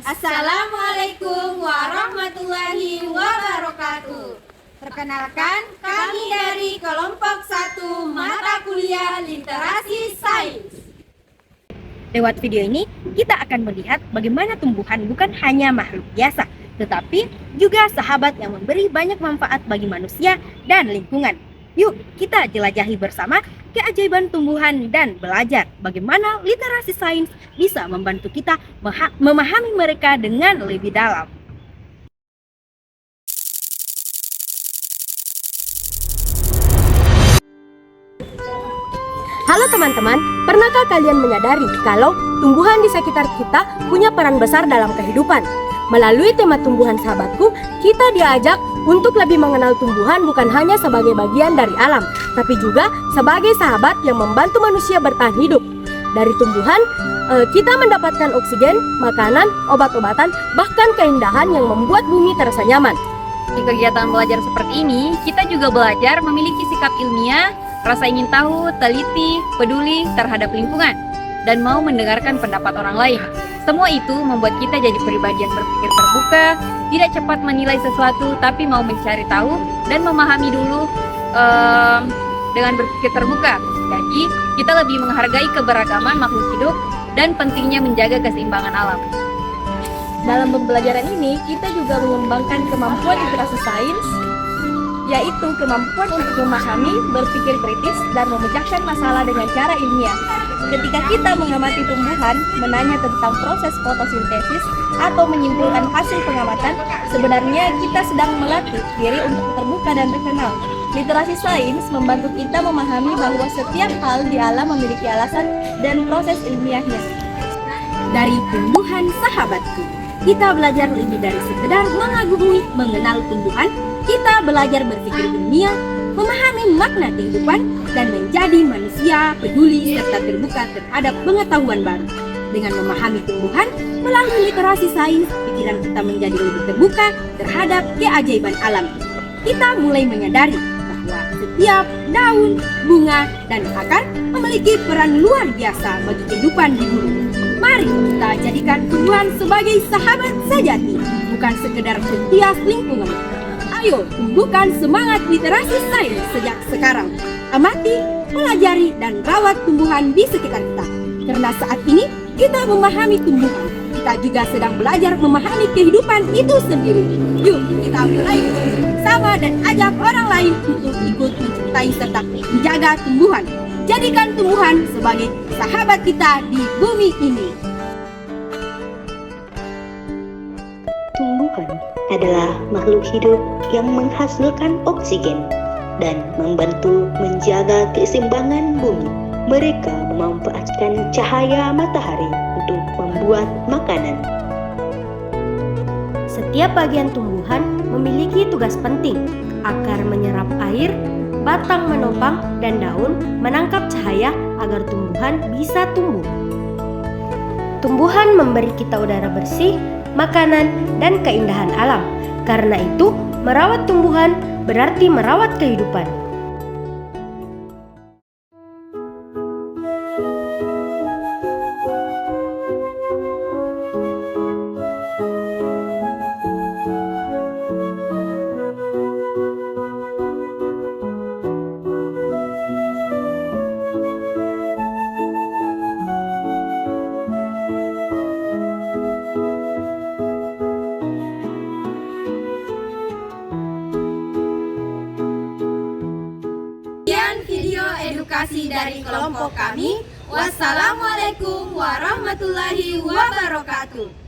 Assalamualaikum warahmatullahi wabarakatuh. Perkenalkan, kami dari kelompok 1 mata kuliah Literasi Sains. Lewat video ini, kita akan melihat bagaimana tumbuhan bukan hanya makhluk biasa, tetapi juga sahabat yang memberi banyak manfaat bagi manusia dan lingkungan. Yuk, kita jelajahi bersama keajaiban tumbuhan dan belajar bagaimana literasi sains bisa membantu kita memahami mereka dengan lebih dalam. Halo teman-teman, pernahkah kalian menyadari kalau tumbuhan di sekitar kita punya peran besar dalam kehidupan? Melalui tema tumbuhan sahabatku, kita diajak untuk lebih mengenal tumbuhan bukan hanya sebagai bagian dari alam, tapi juga sebagai sahabat yang membantu manusia bertahan hidup. Dari tumbuhan, kita mendapatkan oksigen, makanan, obat-obatan, bahkan keindahan yang membuat bumi terasa nyaman. Di kegiatan belajar seperti ini, kita juga belajar memiliki sikap ilmiah, rasa ingin tahu, teliti, peduli terhadap lingkungan, dan mau mendengarkan pendapat orang lain. Semua itu membuat kita jadi pribadi yang berpikir terbuka, tidak cepat menilai sesuatu, tapi mau mencari tahu dan memahami dulu dengan berpikir terbuka. Jadi, kita lebih menghargai keberagaman makhluk hidup dan pentingnya menjaga keseimbangan alam. Dalam pembelajaran ini, kita juga mengembangkan kemampuan literasi sains, yaitu kemampuan untuk memahami, berpikir kritis, dan memecahkan masalah dengan cara ilmiah. Ketika kita mengamati tumbuhan, menanya tentang proses fotosintesis, atau menyimpulkan hasil pengamatan, sebenarnya kita sedang melatih diri untuk terbuka dan terkenal. Literasi sains membantu kita memahami bahwa setiap hal di alam memiliki alasan dan proses ilmiahnya. Dari tumbuhan sahabatku, kita belajar lebih dari sekedar mengagumi, mengenal tumbuhan. Kita belajar berpikir ilmiah, memahami makna kehidupan, dan menjadi manusia peduli serta terbuka terhadap pengetahuan baru. Dengan memahami tumbuhan melalui literasi sains, pikiran kita menjadi lebih terbuka terhadap keajaiban alam. Kita mulai menyadari bahwa setiap daun, bunga, dan akar memiliki peran luar biasa bagi kehidupan di bumi. Mari kita jadikan tumbuhan sebagai sahabat sejati, bukan sekedar pehias lingkungan. Ayo tumbuhkan semangat literasi sains sejak sekarang. Amati, pelajari, dan rawat tumbuhan di sekitar kita. Karena saat ini kita memahami tumbuhan, kita juga sedang belajar memahami kehidupan itu sendiri. Yuk kita mulai bersama dan ajak orang lain untuk ikut mencintai serta menjaga tumbuhan. Jadikan tumbuhan sebagai sahabat kita di bumi ini. Tumbuhan adalah makhluk hidup yang menghasilkan oksigen dan membantu menjaga keseimbangan bumi. Mereka memanfaatkan cahaya matahari untuk membuat makanan. Setiap bagian tumbuhan memiliki tugas penting. Akar menyerap air, batang menopang, dan daun menangkap cahaya agar tumbuhan bisa tumbuh. Tumbuhan memberi kita udara bersih, makanan, dan keindahan alam. Karena itu, merawat tumbuhan berarti merawat kehidupan. Video edukasi dari kelompok kami. Wassalamualaikum warahmatullahi wabarakatuh.